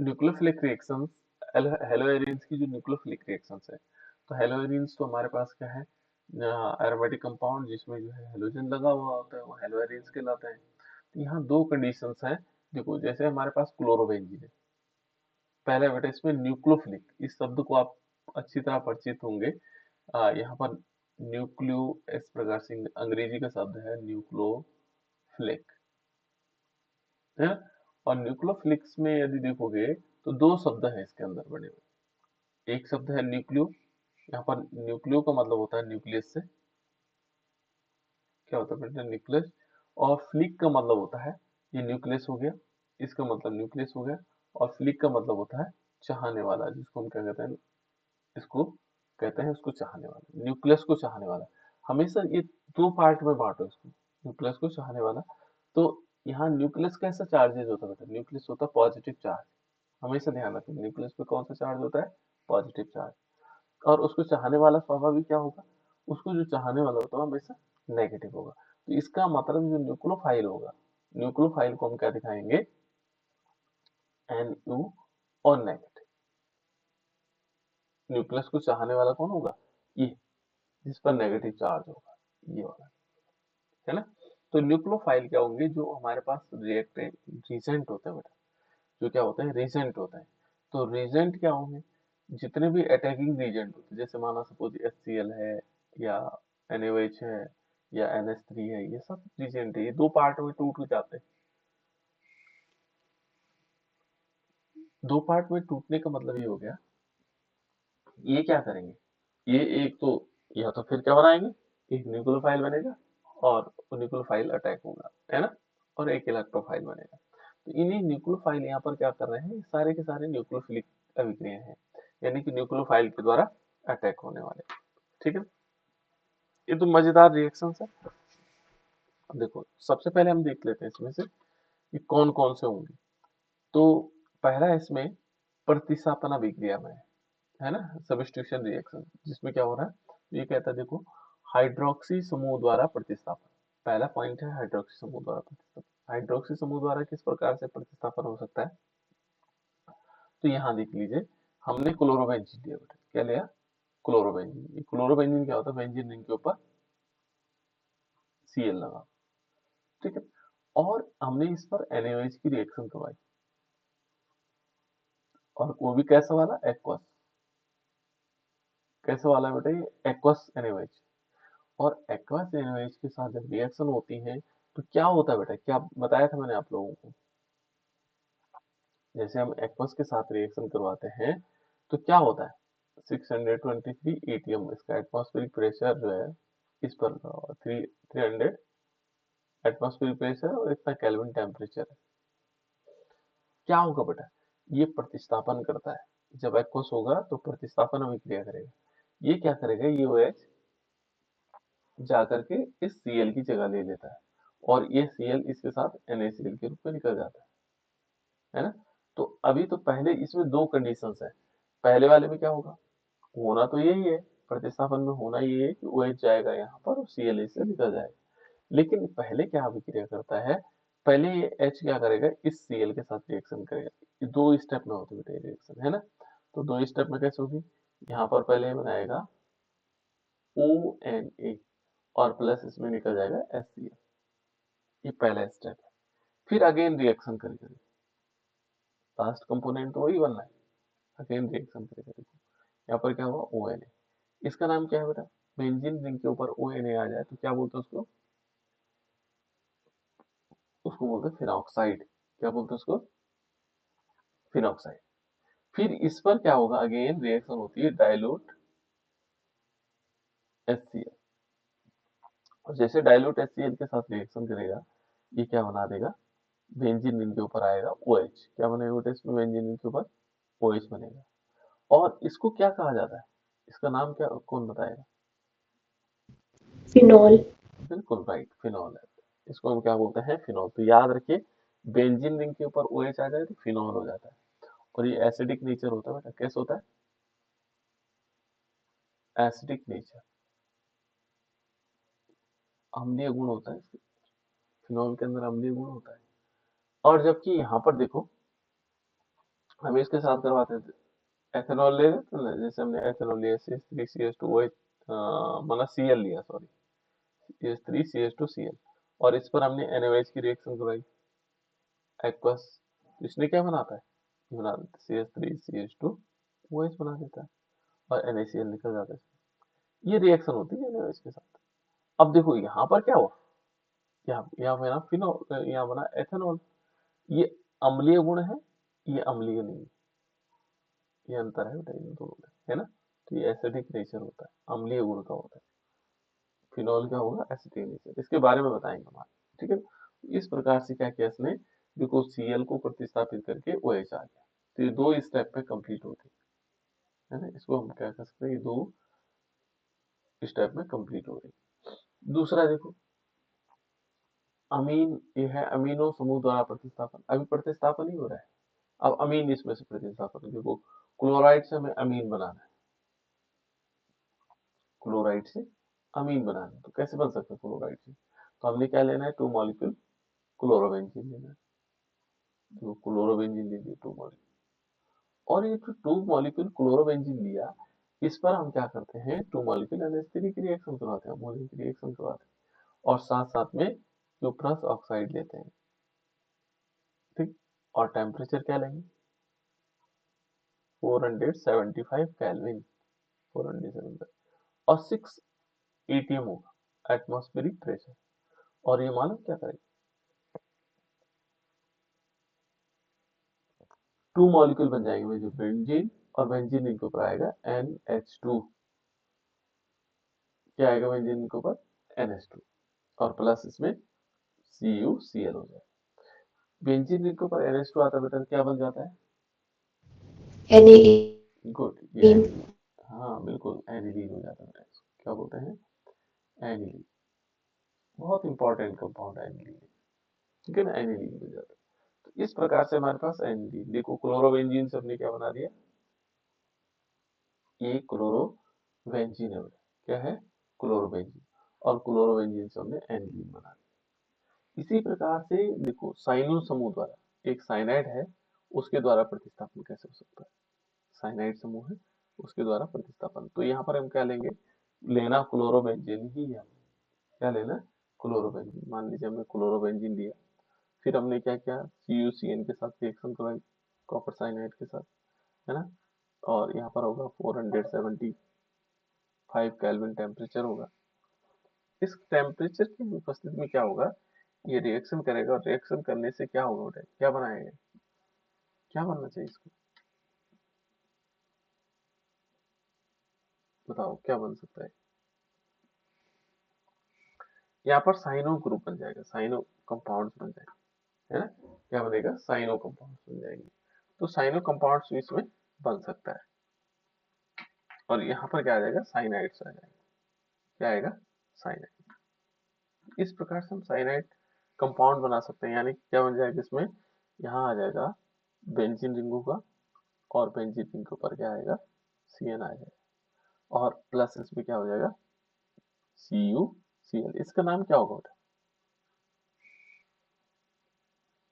Nucleophilic reactions, हेलोएरिन्स की जो nucleophilic reactions है, तो हेलोएरिन्स तो हमारे पास क्या है, एरोमेटिक कंपाउंड जिसमें जो है हेलोजन लगा हुआ होता है वो हेलोएरिन्स कहलाता है। तो यहाँ दो कंडीशंस हैं। देखो जैसे हमारे पास क्लोरोबेंजीन है, पहले बेटा इसमें न्यूक्लियोफिलिक, इस शब्द को आप अच्छी तरह परिचित होंगे। यहाँ पर न्यूक्लियो इस प्रकार से अंग्रेजी का शब्द है न्यूक्लियोफिलिक, है ना? और न्यूक्लियोफिलिक्स में यदि देखोगे तो दो शब्द हैं इसके अंदर बने हुए। एक शब्द है न्यूक्लियो, यहाँ पर न्यूक्लियो का मतलब होता है न्यूक्लियस से, क्या होता है बेटा न्यूक्लियस, और फ्लिक का मतलब होता है, ये न्यूक्लियस हो गया, इसका मतलब न्यूक्लियस हो गया, और फ्लिक का मतलब होता है चाहने वाला, जिसको हम क्या कहते हैं, इसको कहते हैं उसको चाहने वाला, न्यूक्लियस को चाहने वाला। हमेशा ये दो पार्ट में बांटो इसको, न्यूक्लियस को चाहने वाला। तो यहाँ न्यूक्लियस कैसा चार्जेज होता है बेटा, न्यूक्लियस होता है पॉजिटिव चार्ज, हमेशा ध्यान रखें न्यूक्लियस पे कौन सा चार्ज होता है, पॉजिटिव चार्ज। और उसको चाहने वाला स्वाभाविक क्या होगा, उसको जो चाहने वाला होता है हमेशा नेगेटिव होगा। तो इसका मतलब जो न्यूक्लियोफाइल होगा, न्यूक्लियोफाइल को हम क्या दिखाएंगे, NU और नेगेटिव। न्यूक्लियस को चाहने वाला कौन होगा, ये जिस पर नेगेटिव चार्ज होगा, ये वाला, है ना? तो न्यूक्लियोफाइल क्या होंगे, जो हमारे पास रिएक्टेंट रीजेंट होते हैं बेटा, जो क्या होते हैं, रीजेंट होते हैं। तो रीजेंट क्या होंगे, जितने भी अटैकिंग रीजेंट होते हैं, जैसे माना सपोज HCl है, या NaOH है, या NH3 है, ये सब रीजेंट है, ये दो पार्ट में टूट जाते हैं। दो पार्ट में टूटने का मतलब ये हो गया, ये क्या करेंगे, ये एक तो या तो फिर क्या बनाएंगे, एक न्यूक्लियोफाइल बनेगा और न्यूक्लियोफाइल अटैक होगा, है ना, और एक इलेक्ट्रोफाइल बनेगा। तो इन्हीं न्यूक्लियोफाइल यहाँ पर क्या कर रहे हैं, सारे के सारे न्यूक्लियोफिलिक अभिक्रिया हैं, यानी कि न्यूक्लियोफाइल के द्वारा अटैक होने वाले। ठीक है, ये तो मजेदार रिएक्शन है। अब देखो सबसे पहले हम देख लेते हैं इसमें से कि कौन कौन से होंगे। तो पहला इसमें प्रतिस्थापन अभिक्रिया में है ना, सब्स्टिट्यूशन रिएक्शन, जिसमें क्या हो रहा है, तो ये कहता है देखो, हाइड्रोक्सी समूह द्वारा प्रतिस्थापन, पहला पॉइंट है हाइड्रोक्सी समूह द्वारा प्रतिस्थापन। हाइड्रोक्सी समूह द्वारा किस प्रकार से प्रतिस्थापन हो सकता है, तो यहाँ देख लीजिए, हमने क्लोरोबेंजीन लिया बेटा, क्या लिया, क्लोरोबेंजीन। ये क्लोरोबेंजीन क्या होता है, बेंजीन रिंग के ऊपर Cl लगा, ठीक है, और हमने इस पर NaOH की रिएक्शन करवाई, और वो भी कैसा वाला, एक्वस, कैसे वाला है बेटा, ये एक्वस NaOH। और एक्वस NaOH के साथ जब रिएक्शन होती है तो क्या होता है बेटा, क्या बताया था मैंने आप लोगों को, जैसे हम एक्वस के साथ रिएक्शन करवाते हैं तो क्या होता है, 623 ATM इसका एटमॉस्फेरिक प्रेशर जो है, इस पर 300 एटमॉस्फेरिक प्रेशर और इतना केल्विन टेम्परेचर है। क्या होगा बेटा, ये प्रतिस्थापन करता है, जब एक्वस होगा तो प्रतिस्थापन अभिक्रिया करेगा, ये क्या करेगा, ये OH जाकर के इस Cl की जगह ले लेता है, और ये Cl इसके साथ NaCl के रूप में निकल जाता है ना? तो अभी तो पहले इसमें दो कंडीशंस है, पहले वाले में क्या होगा, होना तो यही है, प्रतिस्थापन में होना ये है कि OH जाएगा यहाँ पर और Cl इससे निकल जाएगा, लेकिन पहले क्या अभिक्रिया करता है, पहले ये H क्या करेगा, इस Cl के साथ रिएक्शन करेगा। ये दो स्टेप में होती है रिएक्शन, है ना? तो दो स्टेप में कैसे होगी, यहाँ पर पहले बनाएगा ONA और प्लस इसमें निकल जाएगा HCl, ये पहला स्टेप है। फिर अगेन रिएक्शन करेगा, लास्ट कंपोनेंट तो वही बनना है, अगेन रिएक्शन करेगा। देखो यहाँ पर क्या हुआ, ONA, इसका नाम क्या है बेटा, बेंजीन रिंग के ऊपर ONA आ जाए तो क्या बोलते हैं उसको, उसको बोलते हैं फिनॉक्साइड। क्या बोलते हैं उसको, फिनॉक्साइड। फिर इस पर क्या होगा, अगेन रिएक्शन होती है डाइल्यूट HCl, और जैसे डाइल्यूट HCl के साथ रिएक्शन करेगा, ये क्या बना देगा, बेंजीन रिंग के ऊपर आएगा OH, क्या बनेगा बेटा इसमें, बेंजीन रिंग के ऊपर OH बनेगा। और इसको क्या कहा जाता है, इसका नाम क्या, कौन बताएगा, फिनॉल। बिल्कुल राइट, फिनॉल है। इसको हम क्या बोलते हैं, फिनॉल। तो याद रखिए, बेंजीन रिंग के ऊपर OH आ जाए तो फिनॉल हो जाता है, और ये एसिडिक नेचर होता है बेटा, कैसे होता है, एसिडिक नेचर, अम्लीय गुण होता है इसके, फिनॉल के अंदर अम्लीय गुण होता है। और जबकि यहाँ पर देखो, हम इसके साथ करवाते थे, एथेनॉल ले लेते ना, जैसे हमने एथेनॉल लिया CH3CH2OH, मतलब Cl लिया, सॉरी, CH3CH2Cl, और इस पर हमने NaOH की रिएक्शन करवाई एक्वस, तो इसने क्या बनाता है, ये बना देता है CH3CH2OH बना देता है, और NaCl निकल जाता है। ये रिएक्शन होती है NaOH के साथ। अब देखो यहाँ पर क्या हुआ, यहाँ बना फिनॉल, यहाँ बना एथेनॉल। ये अम्लीय गुण है, ये अम्लीय नहीं है, ये अंतर है बेटा इन दोनों में, है ना। तो ये एसिडिक नेचर होता है, अम्लीय गुण का होता है। फिनॉल क्या होगा, एसिडिक नेचर, इसके बारे में बताएंगे हम आगे, ठीक है। इस प्रकार से क्या किया इसने, देखो Cl को प्रतिस्थापित करके OH आ गया, तो ये दो स्टेप पे कंप्लीट होती है ना, इसको हम क्या कर सकते हैं, ये दो स्टेप में कंप्लीट हो रही। दूसरा देखो अमीन, ये है अमीनो समूह द्वारा प्रतिस्थापन, अभी प्रतिस्थापन ही हो रहा है। अब अमीन इसमें से प्रतिस्थापन, देखो क्लोराइड से हमें अमीन बनाना है, क्लोराइड से अमीन बनाना है, तो कैसे बन सकता है क्लोराइड से, तो हमने क्या लेना है, 2 मॉलिक्यूल क्लोरोबेंजीन लेना है, तो क्लोरोबेंजीन ले लिए 2 मॉलिक्यूल, और ये जो 2 मॉलिक्यूल क्लोरोबेंजीन लिया, इस पर हम क्या करते हैं, 2 मॉलिक्यूल NH3 की रिएक्शन करवाते हैं, अमोनिया की रिएक्शन करवाते हैं, और साथ साथ में क्यूप्रस ऑक्साइड लेते हैं, ठीक। और टेम्परेचर क्या लेंगे, 475 केल्विन, 475, और 6 atm होगा एटमॉस्फेरिक प्रेशर, और ये मालूम क्या करेगा, 2 मॉलिक्यूल बन जाएंगे जो बेंजीन, और बेंजीन इनके ऊपर आएगा NH2, क्या आएगा बेंजीन के ऊपर, NH2, और प्लस इसमें CuCl हो जाएगा। बेंजीन रिंग के ऊपर NH2 आता है बेटा, क्या बन जाता है, एनिलीन। गुड, ये एनिलीन, हाँ बिल्कुल एनिलीन हो जाता है बेटा, इसको क्या बोलते हैं, एनिलीन, बहुत इंपॉर्टेंट कंपाउंड है एनिलीन, ठीक है ना, एनिलीन हो जाता है। तो इस प्रकार से हमारे पास एनिलीन, देखो क्लोरोबेंजीन से हमने क्या बना दिया, ये क्लोरोबेंजीन है बेटा, क्या है, क्लोरोबेंजीन, और क्लोरोबेंजीन से हमने एनिलीन बना दिया। इसी प्रकार से देखो साइनो समूह द्वारा, एक साइनाइड है, उसके द्वारा प्रतिस्थापन कैसे हो सकता है, साइनाइड समूह है, उसके द्वारा प्रतिस्थापन, तो यहाँ पर हम क्या लेंगे, लेना क्लोरोबेंजीन ही है, क्या लेना, क्लोरोबेंजीन, मान लीजिए हमने क्लोरोबेंजीन लिया, फिर हमने क्या किया, CuCN के साथ रिएक्शन करवाई, कॉपर साइनाइड के साथ, है ना, और यहाँ पर होगा 475 केल्विन टेम्परेचर होगा। इस टेम्परेचर की उपस्थिति में क्या होगा, ये रिएक्शन करेगा, और रिएक्शन करने से क्या होगा बेटा, क्या बनाएगा, क्या बनना चाहिए इसको, बताओ क्या बन सकता है, यहाँ पर साइनो ग्रुप बन जाएगा, साइनो कंपाउंड्स बन जाएंगे, है ना, क्या बनेगा, साइनो कंपाउंड्स बन जाएंगे, तो साइनो कंपाउंड्स इसमें बन सकता है, और यहाँ पर क्या आ जाएगा, साइनाइड्स आ जाएगा, क्या आएगा, साइनाइड। इस प्रकार से हम साइनाइड कंपाउंड बना सकते हैं, यानी क्या बन जाएगा इसमें, यहाँ आ जाएगा बेंजीन रिंग होगा, और बेंजीन रिंग के ऊपर क्या आएगा, CN आ जाएगा, और प्लस इसमें क्या हो जाएगा, CuCl, इसका नाम क्या होगा बेटा,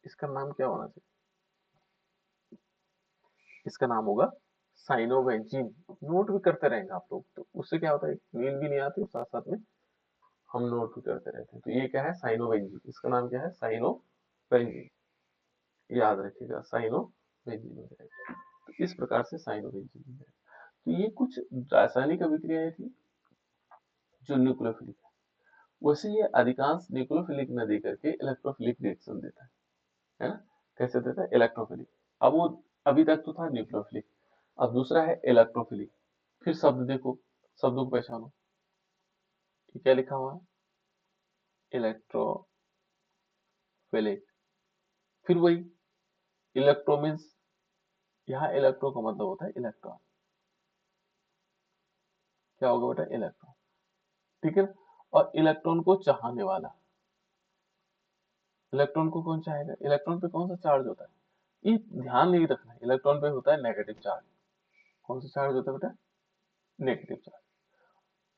इसका नाम क्या होना चाहिए, इसका नाम होगा साइनोबेंजीन, नोट भी करते रहेंगे आप लोग, तो उससे क्या होता है, नींद भी नहीं आती, साथ साथ में हम नोट भी करते रहते हैं। तो ये क्या है, साइनोबेंजीन, इसका नाम क्या है, साइनोबेंजीन, याद रखिएगा, साइनोबेंजीन हो जाएगा। तो इस प्रकार से साइनोबेंजीन हो जाएगा। तो ये कुछ रासायनिक अभिक्रियाएं थी जो न्यूक्लियोफिलिक है, वैसे ये अधिकांश न्यूक्लियोफिलिक न दे करके इलेक्ट्रोफिलिक रिएक्शन देता है ना, कैसे देता है, इलेक्ट्रोफिलिक। अब वो अभी तक तो था न्यूक्लियोफिलिक, अब दूसरा है इलेक्ट्रोफिलिक। फिर शब्द देखो, शब्दों को पहचानो, ये क्या लिखा हुआ है, इलेक्ट्रोफिलिक, फिर वही इलेक्ट्रो मीन्स, यहाँ इलेक्ट्रो का मतलब होता है इलेक्ट्रॉन, क्या होगा बेटा, इलेक्ट्रॉन, ठीक है ना, और इलेक्ट्रॉन को चाहने वाला, इलेक्ट्रॉन को कौन चाहेगा, इलेक्ट्रॉन पे कौन सा चार्ज होता है, ये ध्यान नहीं रखना है, इलेक्ट्रॉन पे होता है नेगेटिव चार्ज, कौन सा चार्ज होता है बेटा, नेगेटिव चार्ज,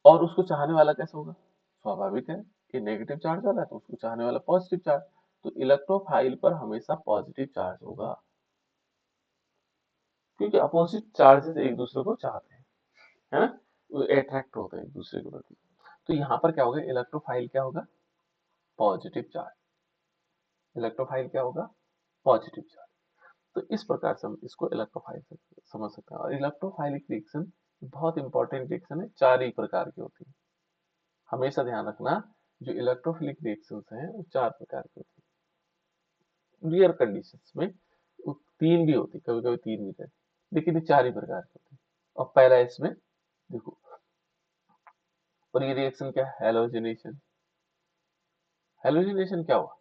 और उसको चाहने वाला कैसे होगा, स्वाभाविक है, ये नेगेटिव चार्ज वाला है तो उसको चाहने वाला पॉजिटिव चार्ज, तो इलेक्ट्रोफाइल पर हमेशा पॉजिटिव चार्ज होगा, क्योंकि अपोजिट चार्जेस एक दूसरे को चाहते हैं, है ना, वो अट्रैक्ट होते हैं एक दूसरे के प्रति। तो यहाँ पर क्या होगा, इलेक्ट्रोफाइल क्या होगा, पॉजिटिव चार्ज। इलेक्ट्रोफाइल क्या होगा, पॉजिटिव चार्ज। तो इस प्रकार से हम इसको इलेक्ट्रोफाइल से समझ सकते हैं। और इलेक्ट्रोफाइलिक रिएक्शन बहुत इंपॉर्टेंट रिएक्शन है, 4 ही प्रकार की होती है। हमेशा ध्यान रखना, जो इलेक्ट्रोफिलिक रिएक्शंस हैं वो 4 प्रकार की होती है। रियर कंडीशंस में वो 3 भी होती, कभी कभी 3 भी रहती, लेकिन ये 4 ही प्रकार की होती है। और पहला इसमें देखो, और ये रिएक्शन क्या है, हैलोजिनेशन। हैलोजिनेशन क्या हुआ,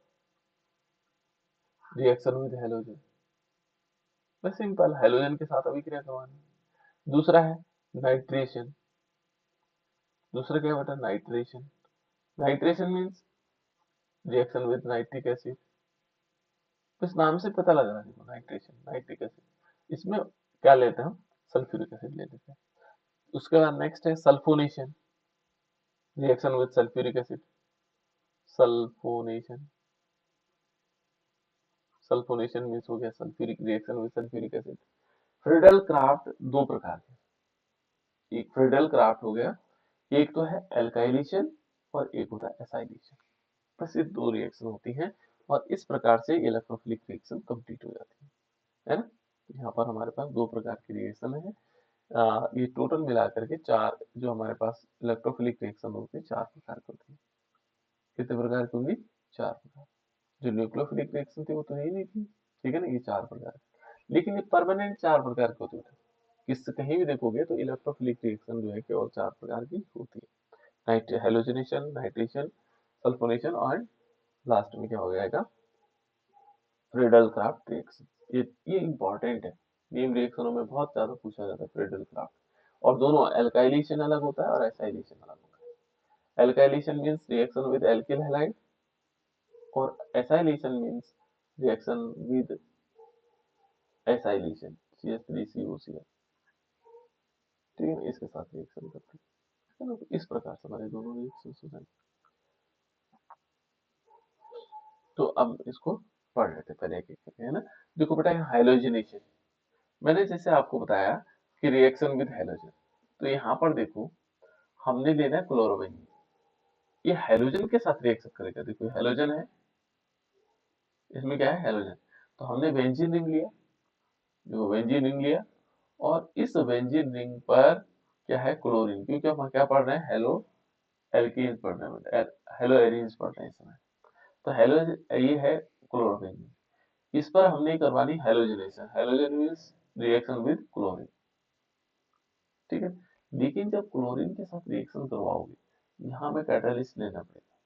रिएक्शन विद हैलोजन, बस सिंपल, हैलोजन के साथ अभिक्रिया करवानी। दूसरा है नाइट्रेशन। दूसरा क्या बेटा, nitration. Nitration means reaction with nitric acid, बस नाम से पता लग रहा है देखो, नाइट्रेशन, नाइट्रिक एसिड। इसमें क्या लेते हैं हम, सल्फ्यूरिक एसिड ले लेते हैं। उसके बाद नेक्स्ट है sulphonation, reaction with sulphuric acid, sulphonation. Sulphonation means हो गया sulphuric, reaction with sulphuric acid. Friedel craft 2 प्रकार के, एक फ्रीडल क्राफ्ट हो गया, एक तो है एल्काइलेशन और एक होता है एसाइलेशन। बस ये 2 रिएक्शन होती हैं, और इस प्रकार से इलेक्ट्रोफिलिक रिएक्शन कंप्लीट हो जाती है ना। यहाँ पर हमारे पास 2 प्रकार की रिएक्शन है। ये टोटल मिला करके 4 जो हमारे पास इलेक्ट्रोफिलिक रिएक्शन होती है, 4 प्रकार की होती है। कितने प्रकार की होंगी, 4 प्रकार। जो न्यूक्लियोफिलिक रिएक्शन थी वो तो यही नहीं थी, ठीक है ना, ये 4 प्रकार। लेकिन ये परमानेंट 4 प्रकार की होती है। किस कहीं भी देखोगे तो इलेक्ट्रोफिलिक रिएक्शन जो है केवल 4 प्रकार की होती है, हेलोजिनेशन, नाइट्रेशन, सल्फोनेशन, और लास्ट में क्या हो जाएगा, फ्रीडल क्राफ्ट रिएक्शन। ये इंपॉर्टेंट है, नीम रिएक्शनों में बहुत ज्यादा पूछा जाता है फ्रीडल क्राफ्ट। और दोनों, एल्काइलेशन अलग होता है और एसाइलेशन अलग होता है। Alkylation means reaction with alkyl halide, और acylation means reaction with acylation, CH3COCl, ठीक है, इसके साथ रिएक्शन करते हैं ना। तो इस प्रकार से हमारे दोनों रिएक्शन हो जाएंगे। तो अब इसको पढ़ लेते पहले एक एक करके, है ना। देखो बेटा, हाइलोजिनेशन, मैंने जैसे आपको बताया कि रिएक्शन विद हैलोजन, तो यहाँ पर देखो हमने लेना है क्लोरोबेंजीन, ये हैलोजन के साथ रिएक्शन करेगा। देखो हैलोजन है, इसमें क्या है, हैलोजन। तो हमने बेंजीन रिंग लिया, देखो बेंजीन रिंग लिया, और इस बेंजीन रिंग पर क्या है, क्लोरीन, क्योंकि हम क्या पढ़ रहे हैं, हेलो एल्कीन पढ़ रहे हैं, हेलो एरीन्स पढ़ रहे हैं इस समय। तो हेलो, ये है क्लोरोबेंजीन, इस पर हमने करवानी halogenation. Halogen means reaction with chlorine, ठीक है। लेकिन जब क्लोरीन के साथ रिएक्शन करवाओगे, यहाँ हमें कैटालिस्ट लेना पड़ेगा,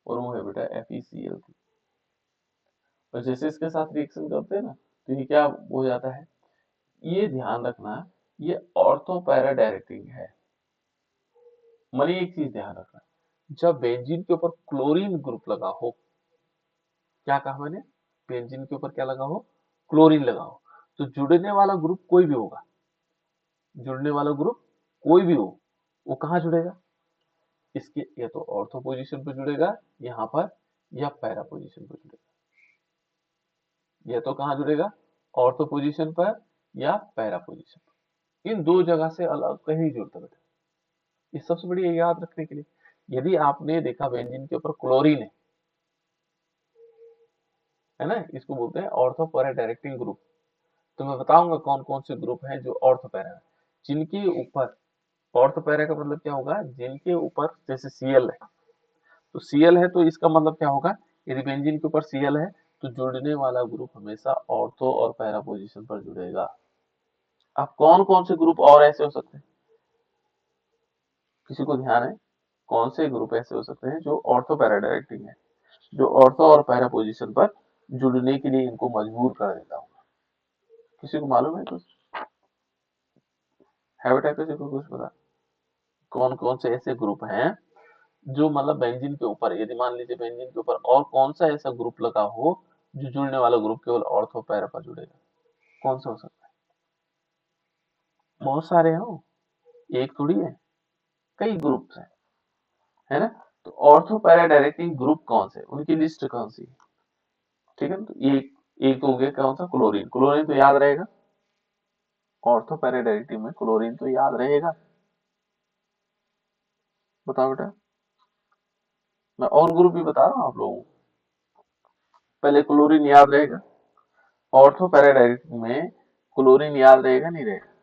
और वो है बेटा FeCl3। और जैसे इसके साथ रिएक्शन करते हैं ना, तो ये क्या हो जाता है, ये ध्यान रखना, ये ऑर्थो पैरा डायरेक्टिंग है। मानिए एक चीज ध्यान रखना, जब बेंजीन के ऊपर क्लोरीन ग्रुप लगा हो, क्या कहा मैंने, बेंजीन के ऊपर क्या लगा हो, क्लोरीन लगा हो, तो जुड़ने वाला ग्रुप कोई भी होगा, जुड़ने वाला ग्रुप कोई भी हो, वो कहाँ जुड़ेगा, इसके या तो ऑर्थो पोजीशन पर जुड़ेगा यहाँ पर, या पैरा पोजीशन पर जुड़ेगा। या तो कहाँ जुड़ेगा, ऑर्थो पोजीशन पर या पैरा पोजीशन पर, इन 2 जगह से अलग कहीं जुड़ता बेटा। ये सबसे बड़ी याद रखने के लिए, यदि आपने देखा बेंजीन के ऊपर क्लोरीन है ना, इसको बोलते हैं ऑर्थो पैरा डायरेक्टिंग ग्रुप। तो मैं बताऊंगा कौन कौन से ग्रुप हैं जो ऑर्थो पैरा है, जिनके ऊपर, ऑर्थो पैरा का मतलब क्या होगा, जिनके ऊपर, जैसे Cl है, तो Cl है तो इसका मतलब क्या होगा, यदि बेंजीन के ऊपर Cl है तो जुड़ने वाला ग्रुप हमेशा ऑर्थो और पैरा पोजीशन पर जुड़ेगा। अब कौन कौन से ग्रुप और ऐसे हो सकते हैं, किसी को ध्यान है, कौन से ग्रुप ऐसे हो सकते हैं जो ऑर्थो पैरा डायरेक्टिंग है, जो ऑर्थो और पैरा पोजीशन पर जुड़ने के लिए इनको मजबूर कर देता होगा, किसी को मालूम है कुछ, है बेटा किसी को कुछ पता, कौन कौन से ऐसे ग्रुप हैं जो मतलब बेंजीन के ऊपर, यदि मान लीजिए बेंजीन के ऊपर और कौन सा ऐसा ग्रुप लगा हो जो जुड़ने वाला ग्रुप केवल ऑर्थो पैरा पर जुड़ेगा, कौन सा हो सकता है, बहुत सारे हो, एक थोड़ी है, कई ग्रुप्स हैं, है ना। तो ऑर्थो पैरा डायरेक्टिंग ग्रुप कौन से, उनकी लिस्ट कौन सी है, ठीक है ना। तो एक एक तो हो गया कौन सा, क्लोरीन, क्लोरीन तो याद रहेगा, ऑर्थो पैरा डायरेक्टिव में क्लोरीन तो याद रहेगा, बताओ बेटा। मैं और ग्रुप भी बता रहा हूँ आप लोगों को, पहले क्लोरीन याद रहेगा। ऑर्थो पैरा डायरेक्टिव में क्लोरीन याद रहेगा नहीं रहेगा।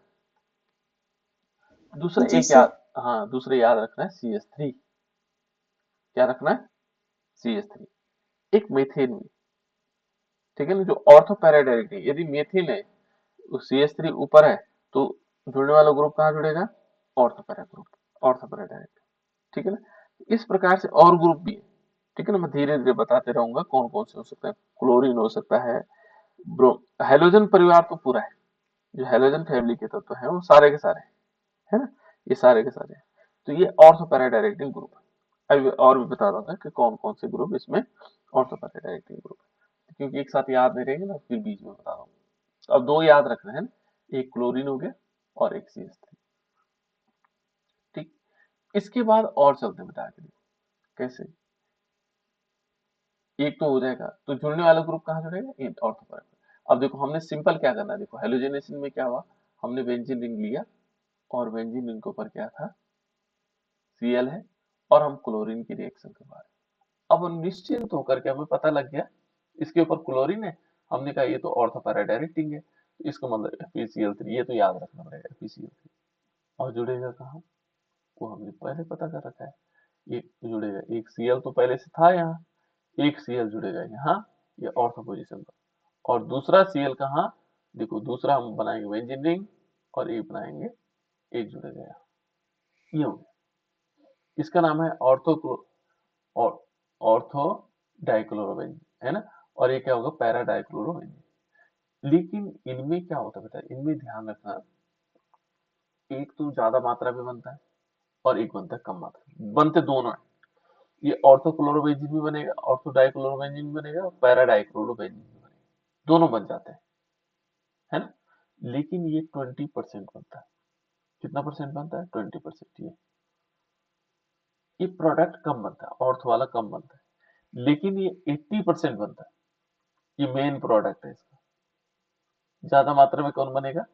दूसरा जी एक सर। याद, हाँ दूसरा याद रखना है CH3। क्या रखना है? CH3। एक मीथेन में, ठीक है ना, जो ऑर्थो पैरा डायरेक्टिव, यदि मीथेन है CH3 ऊपर है तो जुड़ने वाला ग्रुप कहाँ जुड़ेगा? Ortho para group, ortho para directive, ठीक है ना। इस प्रकार से और ग्रुप भी है, ठीक है ना, मैं धीरे धीरे बताते रहूंगा कौन कौन से हो सकते हैं। क्लोरीन हो सकता है, ब्रो हेलोजन परिवार तो पूरा है, जो हेलोजन फैमिली के तत्व है वो सारे के सारे, है ना, ये सारे के सारे हैं। तो ये ऑर्थो पैरा डायरेक्टिव ग्रुप है। अभी और भी बता दूंगा कि कौन कौन से ग्रुप इसमें ऑर्थो पैरा डायरेक्टिव ग्रुप है, क्योंकि एक साथ याद नहीं रहेंगे ना, फिर बीच में बता दूंगा। अब दो याद रखना है ना, एक क्लोरीन हो गया और एक CH3, ठीक। इसके बाद और चलते हैं बेटा आगे, कैसे, एक तो हो जाएगा, तो जुड़ने वाला ग्रुप कहाँ जुड़ेगा? ये ऑर्थो पैरा। अब देखो हमने सिंपल क्या करना है, देखो हेलोजनेशन में क्या हुआ, हमने बेंजीन रिंग लिया और बेंजीन रिंग के ऊपर क्या था? Cl है, और हम क्लोरीन की रिएक्शन करवा रहे हैं। अब निश्चिंत होकर के हमें पता लग गया इसके ऊपर क्लोरीन है, हमने कहा ये तो ऑर्थो पैरा डायरेक्टिंग है, तो इसका मतलब FeCl3, ये तो याद रखना पड़ेगा FeCl3। और जुड़ेगा कहाँ? वो हमने पहले पता कर रखा है, ये जुड़ेगा, एक Cl तो पहले से था यहाँ, एक Cl जुड़ेगा यहाँ, ये ऑर्थो पोजीशन पर, और दूसरा Cl कहाँ? देखो दूसरा हम बनाएंगे बेंजीन रिंग और एक बनाएंगे, एक जुड़ेगा यहाँ, ये हो गया। इसका नाम है और ऑर्थो डाइक्लोरोबेंजीन, है ना, और ये क्या होगा? Para dichlorobenzene. लेकिन इनमें क्या होता है बेटा, इनमें ध्यान रखना, एक तो ज्यादा मात्रा में बनता है और एक बनता है कम मात्रा में, बनते दोनों है। ये ऑर्थोक्लोरोबेंजीन भी बनेगा, ऑर्थो डाइक्लोरोबेंजीन भी बनेगा, और पैरा डाइक्लोरोबेंजीन भी बनेगा, दोनों बन जाते हैं, है ना। लेकिन ये 20% बनता है। कितना परसेंट बनता है? 20%। ये प्रोडक्ट कम बनता है, ऑर्थो वाला कम बनता है, लेकिन ये 80% बनता है। ये मेन प्रोडक्ट है इसका। ज्यादा मात्रा में कौन बनेगा?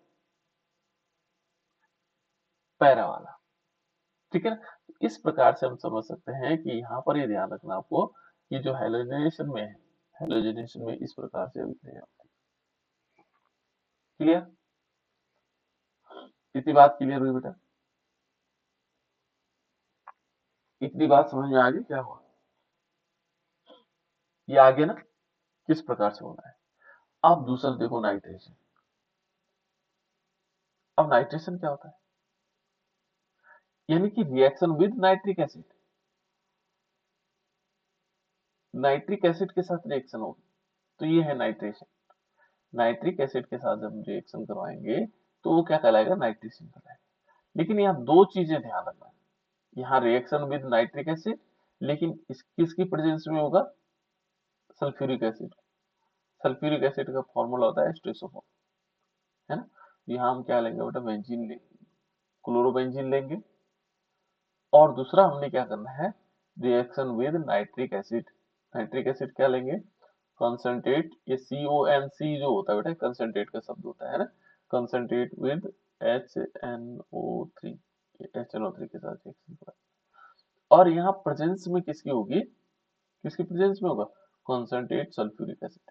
पैरा वाला, ठीक है ना। इस प्रकार से हम समझ सकते हैं कि यहाँ पर ये ध्यान रखना आपको कि जो हेलोजनेशन में है, हेलोजनेशन में इस प्रकार से अभिक्रिया होती है। क्लियर? इतनी बात क्लियर हुई बेटा? इतनी बात समझ में आ गई क्या हुआ? ये आगे ना किस प्रकार से होना है। अब दूसरा देखो नाइट्रेशन। अब नाइट्रेशन क्या होता है? यानी कि reaction with nitric acid, nitric acid के साथ रिएक्शन होगी, तो ये है नाइट्रेशन। नाइट्रिक एसिड के साथ जब हम रिएक्शन करवाएंगे तो वो क्या कहलाएगा? नाइट्रेशन कहलाएगा। लेकिन यहाँ दो चीजें ध्यान रखना, यहाँ रिएक्शन विद नाइट्रिक एसिड, लेकिन किसकी प्रेजेंस में होगा? Sulphuric acid. सल्फ्यूरिक एसिड का फॉर्मूला होता है H2SO4, है ना। यहाँ हम क्या लेंगे बेटा? बेंजीन लेंगे, क्लोरोबेंजीन लेंगे, और दूसरा हमने क्या करना है? Reaction with nitric acid. Nitric acid क्या लेंगे? कंसंट्रेट, ये CONC जो होता है बेटा कंसंट्रेट का शब्द होता है ना, कंसंट्रेट विद HNO3, ये HNO3 के साथ रिएक्शन करा, और यहाँ प्रेजेंस में किसकी होगी? किसकी प्रेजेंस में होगा? कंसंट्रेट सल्फ्यूरिक एसिड,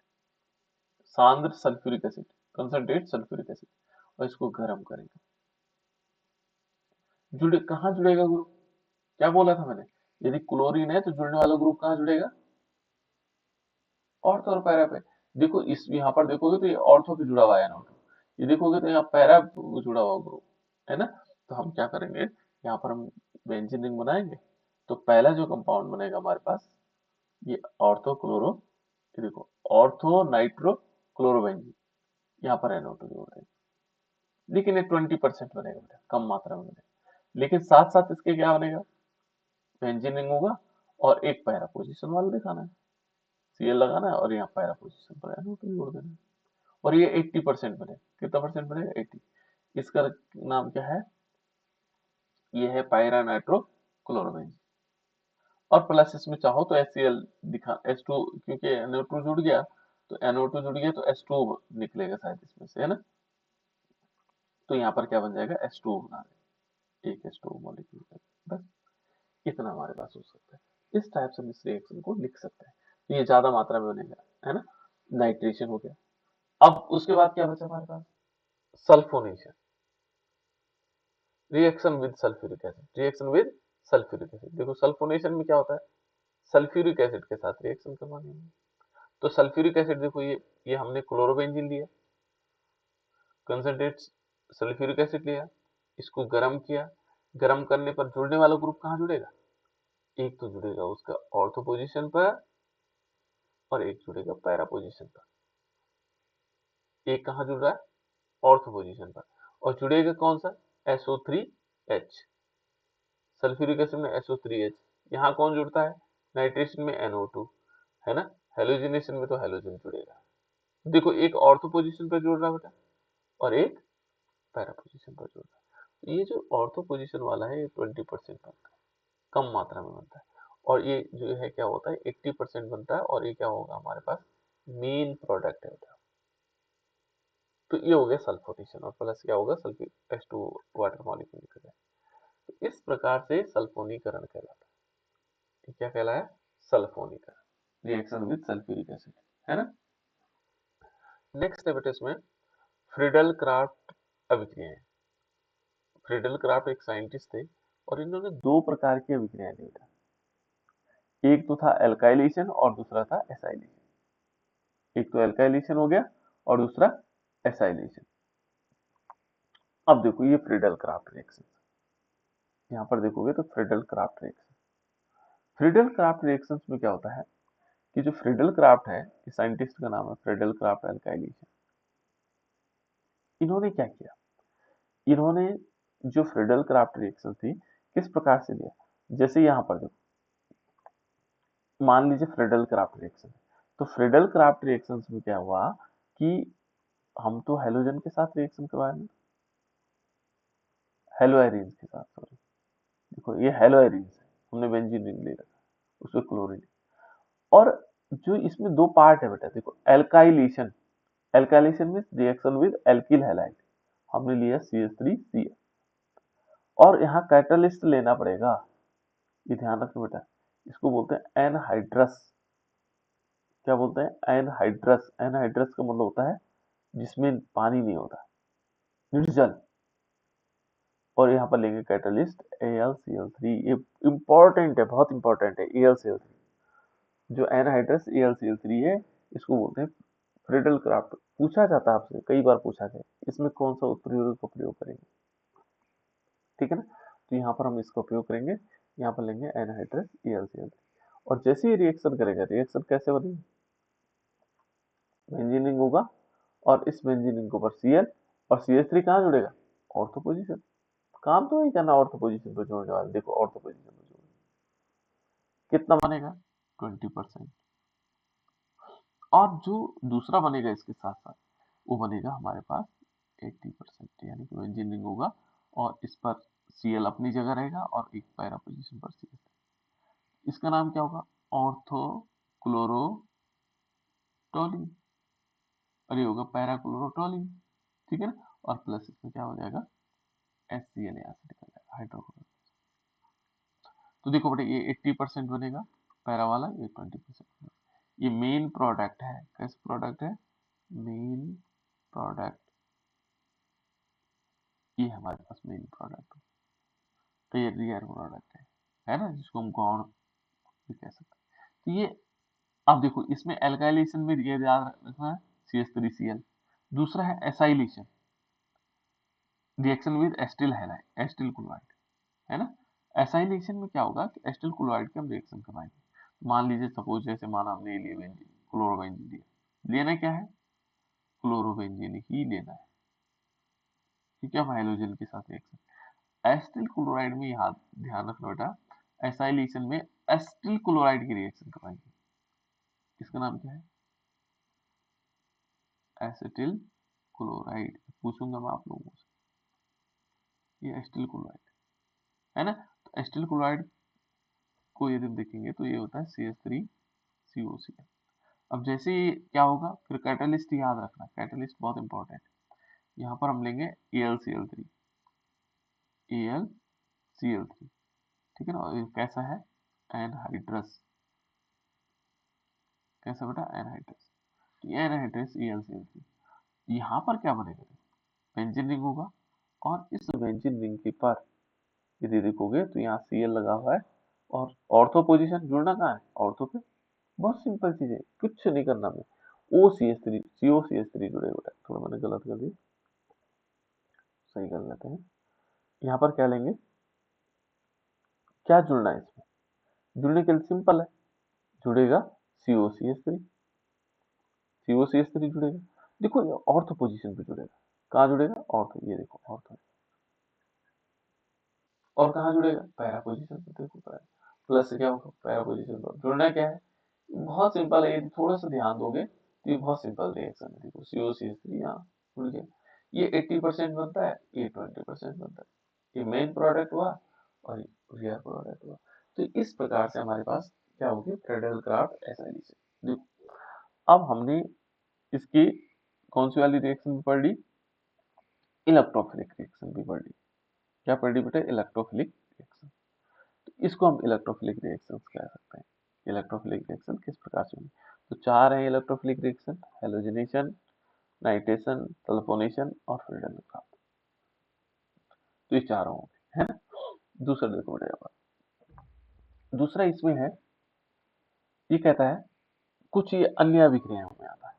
सांद्र sulphuric acid, concentrate sulphuric acid, और इसको गर्म करेंगे। जुड़े कहाँ जुड़ेगा ग्रुप? क्या बोला था मैंने? यदि क्लोरीन है तो जुड़ने वाला ग्रुप कहाँ जुड़ेगा? ऑर्थो और पैरा पे। देखो इस यहाँ पर देखोगे तो ये ऑर्थो पे जुड़ा हुआ है ना, ये देखोगे तो यहाँ पैरा जुड़ा हुआ ग्रुप है ना। तो हम क्या करेंगे, यहाँ पर हम बेंजीन रिंग बनाएंगे, तो पहला जो कंपाउंड बनेगा हमारे पास, ये ऑर्थो क्लोरो, ये देखो ऑर्थो नाइट्रो क्लोरोबेंजीन, यहाँ पर NO2 जोड़ देंगे। लेकिन ये 20% बनेगा बेटा, कम मात्रा में बनेगा, लेकिन साथ साथ इसके क्या बनेगा? बेंजीन रिंग होगा, और एक पैरा पोजीशन वाला दिखाना है, Cl लगाना है, और यहाँ पैरा पोजीशन पर NO2 जोड़ देना है, और ये 80% बनेगा। कितना परसेंट बनेगा? 80। इसका नाम क्या है? ये है पायरा नाइट्रो क्लोरोबेंजीन। और प्लस इसमें चाहो तो HCl दिखा, H2, क्योंकि NO2 जुड़ गया तो NO2 जुड़ गया तो H2 निकलेगा शायद इसमें से, है ना। तो यहाँ पर क्या बन जाएगा, H2O बना दें, एक H2O मॉलिक्यूल, बस इतना हमारे पास हो सकता है। इस टाइप से हम इस रिएक्शन को लिख सकते हैं। तो ये ज्यादा मात्रा में बनेगा, है ना, नाइट्रेशन हो गया। अब उसके बाद क्या बचा हमारे पास, sulphonation, reaction with sulphuric acid, reaction with sulphuric acid. देखो सल्फोनेशन में क्या होता है, सल्फ्यूरिक एसिड के साथ रिएक्शन करवानी है। तो सल्फ्यूरिक एसिड देखो, ये हमने क्लोरोबेंजीन लिया, कंसंट्रेट सल्फ्यूरिक एसिड लिया, इसको गर्म किया, गर्म करने पर जुड़ने वाला ग्रुप कहाँ जुड़ेगा, एक तो जुड़ेगा उसका ऑर्थो पोजीशन पर और एक जुड़ेगा पैरा पोजीशन पर। एक कहाँ जुड़ रहा है, ऑर्थो पोजीशन पर, और जुड़ेगा कौन सा, SO3H, सल्फ्यूरिक एसिड में SO3H। यहाँ कौन जुड़ता है, नाइट्रेशन में NO2, है ना, हेलोजिनेशन में तो हेलोजन जुड़ेगा। देखो एक ऑर्थो पोजीशन पर जुड़ रहा है बेटा, और एक पैरा पोजीशन पर जुड़ रहा है। ये जो ऑर्थो पोजीशन वाला है ये 20% बनता है, कम मात्रा में बनता है, और ये जो है क्या होता है 80% बनता है, और ये क्या होगा हमारे पास मेन प्रोडक्ट है बेटा। तो ये हो गया सल्फोनेशन, और प्लस क्या होगा, सल्फ्यूरिक H2 वाटर मॉलिक्यूल निकल जाए। तो इस प्रकार से सल्फोनीकरण कहलाता है। ये क्या कहलाया, सल्फोनीकरण, रिएक्शन विद सल्फ्यूरिक एसिड, है ना। नेक्स्ट है बेटा इसमें फ्रीडल क्राफ्ट अभिक्रियाएं। फ्रीडल क्राफ्ट एक साइंटिस्ट थे, और इन्होंने दो प्रकार की अभिक्रियाएं दी बेटा, एक तो था एल्काइलेशन और दूसरा था एसाइलेशन। एक तो एल्काइलेशन हो गया और दूसरा एसाइलेशन। अब देखो ये फ्रीडल क्राफ्ट रिएक्शन, यहाँ पर देखोगे तो Friedel craft reaction, Friedel craft reactions में क्या होता है कि जो फ्रीडल क्राफ्ट है, इस साइंटिस्ट का नाम है फ्रीडल क्राफ्ट एल्काइलेशन। इन्होंने क्या किया, इन्होंने जो फ्रीडल क्राफ्ट रिएक्शन थी किस प्रकार से लिया, जैसे यहाँ पर देखो, मान लीजिए फ्रीडल क्राफ्ट रिएक्शन, तो फ्रीडल क्राफ्ट रिएक्शंस में क्या हुआ कि हम तो हेलोजन के साथ रिएक्शन करवाएंगे, हेलोआइरिन के साथ, सॉरी, देखो ये हेलोआइरिन है, हमने बेंजीन रिंग ले रखा, उसमें क्लोरीन, और जो इसमें दो पार्ट है बेटा, देखो alkylation, alkylation means reaction with alkyl halide, हमने लिया CH3Cl, और यहाँ कैटलिस्ट लेना पड़ेगा, ये ध्यान रखो बेटा, इसको बोलते हैं एनहाइड्रस। क्या बोलते हैं, एनहाइड्रस। एनहाइड्रस का मतलब होता है जिसमें पानी नहीं होता, निर्जल, और यहाँ पर लेंगे कैटलिस्ट AlCl3। ये इंपॉर्टेंट है, बहुत इंपॉर्टेंट है AlCl3, जो एनहाइड्रस AlCl3 है, इसको बोलते हैं फ्रीडल क्राफ्ट। पूछा जाता है आपसे, कई बार पूछा गया, इसमें कौन सा उत्प्रेरक का प्रयोग करेंगे, ठीक है ना। तो यहाँ पर हम इसका उपयोग करेंगे, यहाँ पर लेंगे एनहाइड्रस AlCl3, और जैसे ही रिएक्शन करेगा, रिएक्शन कैसे बनेगी, बेंजीनिंग होगा, और इस बेंजीनिंग के ऊपर Cl, और CH3 कहाँ जुड़ेगा, ऑर्थो पोजीशन। काम तो नहीं करना, ऑर्थो पोजीशन पर जोड़ने वाले, देखो ऑर्थो पोजीशन पर जोड़ने, कितना बनेगा 20%, और जो दूसरा बनेगा इसके साथ साथ वो बनेगा हमारे पास 80%, यानी कि बेंजीनिंग होगा, और इस पर Cl अपनी जगह रहेगा और एक पैरा पोजीशन पर Cl, इसका नाम क्या होगा, ऑर्थो क्लोरोटोलिन, और ये होगा पैरा क्लोरोटोलिन, ठीक है ना, और प्लस इसमें क्या हो जाएगा HCl, यहाँ से निकल जाएगा हाइड्रोक्लोराइड। तो देखो बेटा ये 80% बनेगा पैरा वाला, ये 20%, ये मेन प्रोडक्ट है, कैसे प्रोडक्ट है, मेन प्रोडक्ट, ये हमारे पास मेन प्रोडक्ट है, तो ये रियर प्रोडक्ट है ना, जिसको हम गौण भी कह सकते हैं। तो ये अब देखो इसमें एल्काइलेशन में ये याद रखना है CH3Cl, दूसरा है acylation, reaction with acetyl halide, acetyl chloride, है ना। एसाइलेशन में क्या होगा कि एस्टिल क्लोराइड के हम रिएक्शन करवाएंगे। मान लीजिए सपोज जैसे माना हमने ये लिया बेंजीन, क्लोरोबेंजीन लिया, लेना क्या है, क्लोरोबेंजीन ही लेना है, ठीक है, हाइड्रोजन के साथ रिएक्शन। एस्टिल क्लोराइड में यहाँ ध्यान रखना बेटा, एसाइलेशन में एस्टिल क्लोराइड की रिएक्शन करवाएंगे, इसका नाम क्या है, एसिटिल क्लोराइड, पूछूंगा मैं आप लोगों से, ये एस्टिल क्लोराइड है ना। तो एस्टिल क्लोराइड को यदि हम देखेंगे तो ये होता है CH3COCl। अब जैसे ही क्या होगा, फिर कैटलिस्ट याद रखना, कैटलिस्ट बहुत इंपॉर्टेंट है, यहाँ पर हम लेंगे AlCl3, AlCl3, ठीक है ना। और ये कैसा है, एनहाइड्रस, कैसा बेटा, एनहाइड्रस। ये एनहाइड्रस AlCl3, यहाँ पर क्या बनेगा, बेंजीन रिंग होगा, और इस बेंजीन रिंग के पर यदि देखोगे तो यहाँ Cl लगा हुआ है, और ऑर्थो पोजीशन जुड़ना कहाँ है, ऑर्थो पे। बहुत सिंपल चीज है, कुछ नहीं करना में, OCH3 COCH3 जुड़ेगा बेटा। थोड़ा मैंने गलत कर दिया, सही कर लेते हैं। यहाँ पर क्या लेंगे, क्या जुड़ना है इसमें, जुड़ने के लिए सिंपल है, जुड़ेगा COCH3, COCH3 जुड़ेगा। देखो ये ऑर्थो पोजीशन पे जुड़ेगा, कहाँ जुड़ेगा, ऑर्थो, ये देखो ऑर्थो। और कहाँ जुड़ेगा, पैरा पोजीशन पे, देखो पैरा प्लस से क्या होगा, पैरा पोजीशन पर जुड़ना क्या है, बहुत सिंपल है। ये थोड़ा सा ध्यान दोगे तो ये बहुत सिंपल रिएक्शन है। देखो COCH3 यहाँ जुड़ गया, ये 80% बनता है, ये 20% बनता है, ये मेन प्रोडक्ट हुआ और रियर प्रोडक्ट हुआ। तो इस प्रकार से हमारे पास क्या होगी, फ्रेडल क्राफ्ट एसाइलेशन। देखो अब हमने इसकी कौन सी वाली रिएक्शन भी पढ़ ली, इलेक्ट्रोफिलिक रिएक्शन भी पढ़ ली। क्या पढ़ ली बेटा, इलेक्ट्रोफिलिक रिएक्शन। तो इसको हम इलेक्ट्रोफिलिक रिएक्शन कह सकते हैं। इलेक्ट्रोफिलिक रिएक्शन किस प्रकार से होगी, तो चार है electrophilic reaction, halogenation, nitration, sulphonation और फ्रीडल क्राफ्ट। तो ये चारों होंगे, है ना। दूसरा देखो बेटा, यहाँ पर दूसरा इसमें है, ये कहता है कुछ ये अन्य अभिक्रियाओं में आता है।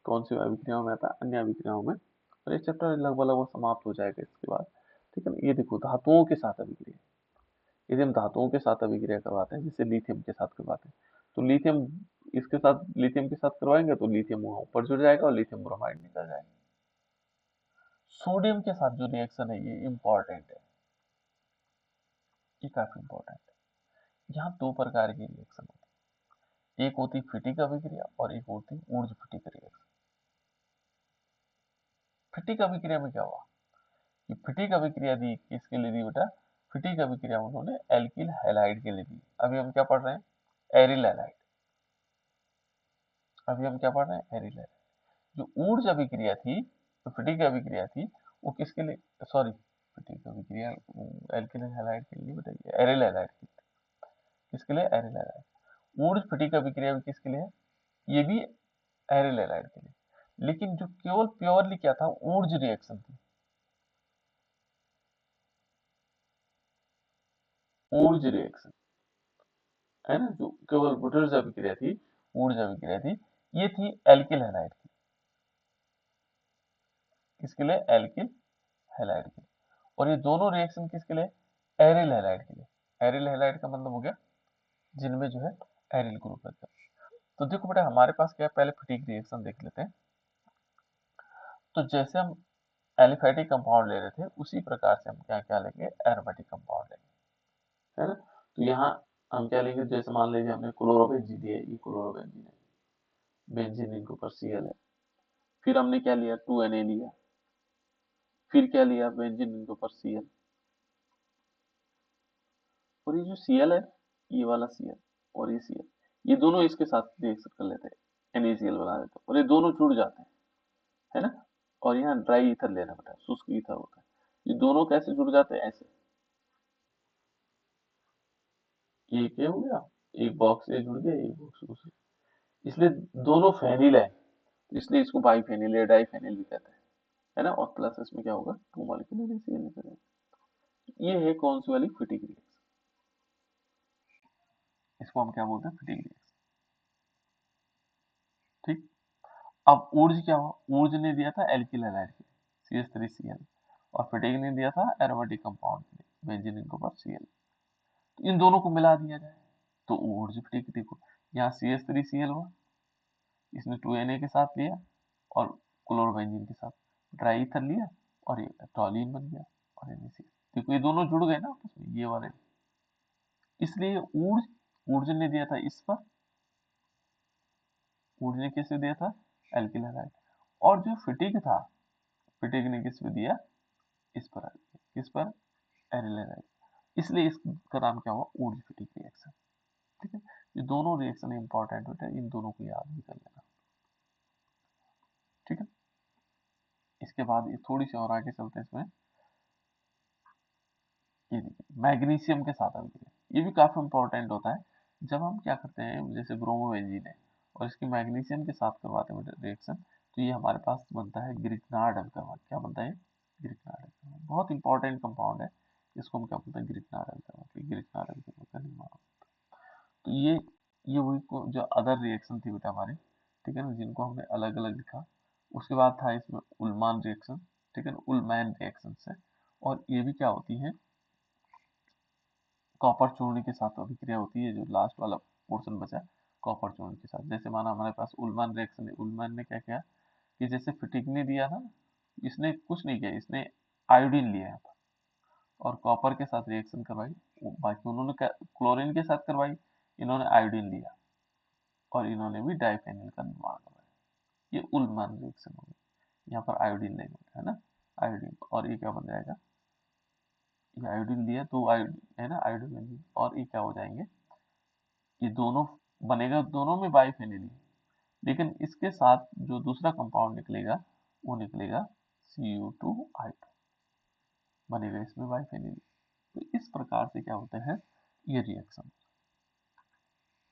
कौन सी अभिक्रियाओं में आता है, अन्य अभिक्रियाओं में। और ये चैप्टर लगभग लगभग समाप्त हो जाएगा इसके बाद, ठीक है ना। ये देखो धातुओं के साथ अभिक्रिया, यदि हम धातुओं के साथ अभिक्रिया करवाते हैं, जैसे लिथियम के साथ करवाते हैं, तो लिथियम इसके साथ, लिथियम के साथ करवाएंगे तो लिथियम वहां ऊपर जुड़ जाएगा और लिथियम ब्रोमाइड निकल जाएगा। सोडियम के साथ जो रिएक्शन है ये इंपॉर्टेंट है, ये काफी इंपॉर्टेंट है। यहाँ दो प्रकार की रिएक्शन होती है, एक होती फिटिक अभिक्रिया और एक होती ऊर्ज फिटिक रिएक्शन। फिटिक अभिक्रिया में क्या हुआ कि फिटिक अभिक्रिया दी किसके लिए दी बेटा, फिटिक अभिक्रिया उन्होंने एल्किल हैलाइड के लिए दी। अभी हम क्या पढ़ रहे हैं, एरिल हैलाइड। अभी हम क्या पढ़ रहे हैं, एरिल हैलाइड। जो ऊर्ज अभिक्रिया थी, जो फिटिक अभिक्रिया थी, वो किसके लिए, सॉरी फिटिक अभिक्रिया एल्किल हैलाइड के लिए बताइए, एरिल हैलाइड के लिए। किसके लिए, एरिल हैलाइड। ऊर्ज फिटिक अभिक्रिया भी किसके लिए है, ये भी एरिल हैलाइड के लिए। लेकिन जो केवल प्योरली क्या था, ऊर्ज रिएक्शन थी, ऊर्ज रिएक्शन, है ना। जो केवल बुटर्स अभिक्रिया थी, ऊर्ज अभिक्रिया थी, ये थी एल्किल हैलाइड की। किसके लिए, एल्किल हैलाइड के लिए। और ये दोनों रिएक्शन किसके लिए, एरिल हैलाइड के लिए। एरिल हैलाइड का मतलब हो गया जिनमें जो है एरिल ग्रुप है। तो देखो बेटा हमारे पास क्या है, पहले फिटिक रिएक्शन देख लेते हैं। तो जैसे हम एलिफैटिक कंपाउंड ले रहे थे, उसी प्रकार से हम क्या क्या लेंगे, एरोमेटिक कंपाउंड लेंगे, है ना। तो यहाँ हम क्या लेंगे, जैसे मान लीजिए हमने क्लोरोबेंजीन लिया, ये क्लोरोबेंजीन है, बेंजीन इनके ऊपर Cl है। फिर हमने क्या लिया, 2Na लिया, फिर क्या लिया, बेंजीन इनके ऊपर Cl, और ये जो Cl है, ये वाला Cl और ये Cl, ये दोनों इसके साथ रिएक्शन कर लेते हैं, NaCl बना देते हैं, और ये दोनों जुड़ जाते हैं, है ना। और यहाँ ड्राई ईथर लेना बेटा, शुष्क ईथर होता है। ये दोनों कैसे जुड़ जाते हैं, ऐसे। ये क्या हो गया, एक बॉक्स से जुड़ गया, एक बॉक्स दूसरे, इसलिए दोनों फेनिल है, इसलिए इसको बाइफेनिल या डाइफेनिल भी कहते हैं, है ना। और प्लस इसमें क्या होगा, 2 मॉलिक्यूल NaCl निकलेगा। ये है कौन सी वाली, फिटिक रिएक्शन। इसको हम क्या बोलते हैं, फिटिक रिएक्शन, ठीक। अब ऊर्ज क्या हुआ, ऊर्ज ने दिया था एल्किल हैलाइड के लिए CH3Cl, और फिटिक ने दिया था एरोमेटिक कंपाउंड के लिए बेंजीन के ऊपर Cl। तो इन दोनों को मिला दिया जाए तो ऊर्ज फिटिक, देखो यहाँ CH3Cl हुआ, इसने 2Na के साथ लिया और क्लोरोबेंजीन के साथ ड्राई ईथर लिया, और ये टॉलिन बन गया, और NaCl। देखो ये दोनों जुड़ गए ना आपस में, ये वाले। इसलिए ऊर्ज, ऊर्ज ने दिया था इस पर, ऊर्ज ने किसे दिया था, एल्किल हैलाइड। और जो फिटिक था, फिटिक ने किस पे दिया, इस पर, किस पर, एरिल हैलाइड। इसलिए इसका नाम क्या हुआ, ऊर्ज फिटिक रिएक्शन, ठीक है। ये दोनों रिएक्शन इंपॉर्टेंट होते हैं, इन दोनों को याद भी कर लेना, ठीक है। इसके बाद ये थोड़ी सी और आगे चलते हैं, इसमें ये देखिए मैग्नीशियम के साथ अभिक्रिया, ये भी काफी इंपॉर्टेंट होता है। जब हम क्या करते हैं, जैसे ब्रोमोबेंजीन है और इसकी मैग्नीशियम के साथ करवाते हैं रिएक्शन, तो ये हमारे पास बनता है ग्रिग्नार्ड अल्कमान। क्या बनता है? ग्रिग्नार्ड अल्कमान। बहुत इंपॉर्टेंट कंपाउंड है, इसको हम क्या बोलते हैं? ग्रिग्नार्ड अल्कमान। ग्रिग्नार्ड अल्कमान का निर्माण। तो ये वही जो अदर रिएक्शन थी बेटा हमारी, ठीक है ना, जिनको हमने अलग अलग लिखा। उसके बाद था इसमें उल्मान रिएक्शन, ठीक है ना, उल्मैन रिएक्शन से। और ये भी क्या होती है? कॉपर चूर्ण के साथ अभिक्रिया होती है। जो लास्ट वाला पोर्शन बचा कॉपर चूर्ण के साथ, जैसे माना हमारे पास उल्मान रिएक्शन है, उल्मान ने क्या किया कि जैसे फिटिक ने दिया ना, इसने कुछ नहीं किया, इसने आयोडीन लिया था और कॉपर के साथ रिएक्शन करवाई। बाकी उन्होंने क्लोरीन के साथ करवाई, इन्होंने आयोडीन लिया और इन्होंने भी डाइफेनिल का निर्माण करवाया। ये उल्मान रिएक्शन हो गई। यहाँ पर आयोडीन लेंगे, है ना, आयोडीन, और ये क्या बन जाएगा? ये आयोडीन लिया तो आयोडीन है ना, आयोडीन, और ये क्या हो जाएंगे? ये दोनों बनेगा, दोनों में बाइफेनिल, लेकिन इसके साथ जो दूसरा कंपाउंड निकलेगा वो निकलेगा Cu2I2, बनेगा इसमें बाइफेनिल। तो इस प्रकार से क्या होते हैं ये रिएक्शन,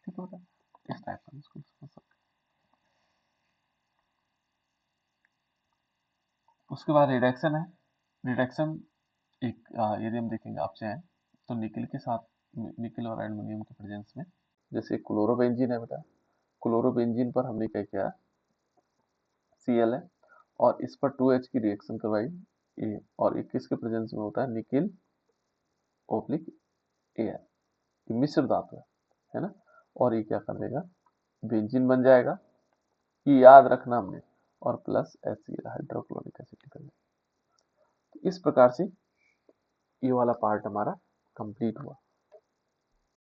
ठीक होता है। इस टाइप का इसको समझ सकते हैं। उसके बाद रिडक्शन है। रिडक्शन एक यदि हम देखेंगे आपसे है, तो निकल के साथ निकल और एल्युमिनियम के प्रेजेंस में, जैसे क्लोरोबेंजीन है बेटा, क्लोरोबेंजीन पर हमने क्या किया? Cl है और इस पर 2H की रिएक्शन करवाई, ए, और एक किसके प्रेजेंस में होता है? निकिल ओब्लिक एयर, ये मिश्र धातु है ना। और ये क्या कर देगा? बेंजीन बन जाएगा, ये याद रखना हमने, और प्लस HCl हाइड्रोक्लोरिक एसिड निकल जाएगा। तो इस प्रकार से ये वाला पार्ट हमारा कंप्लीट हुआ।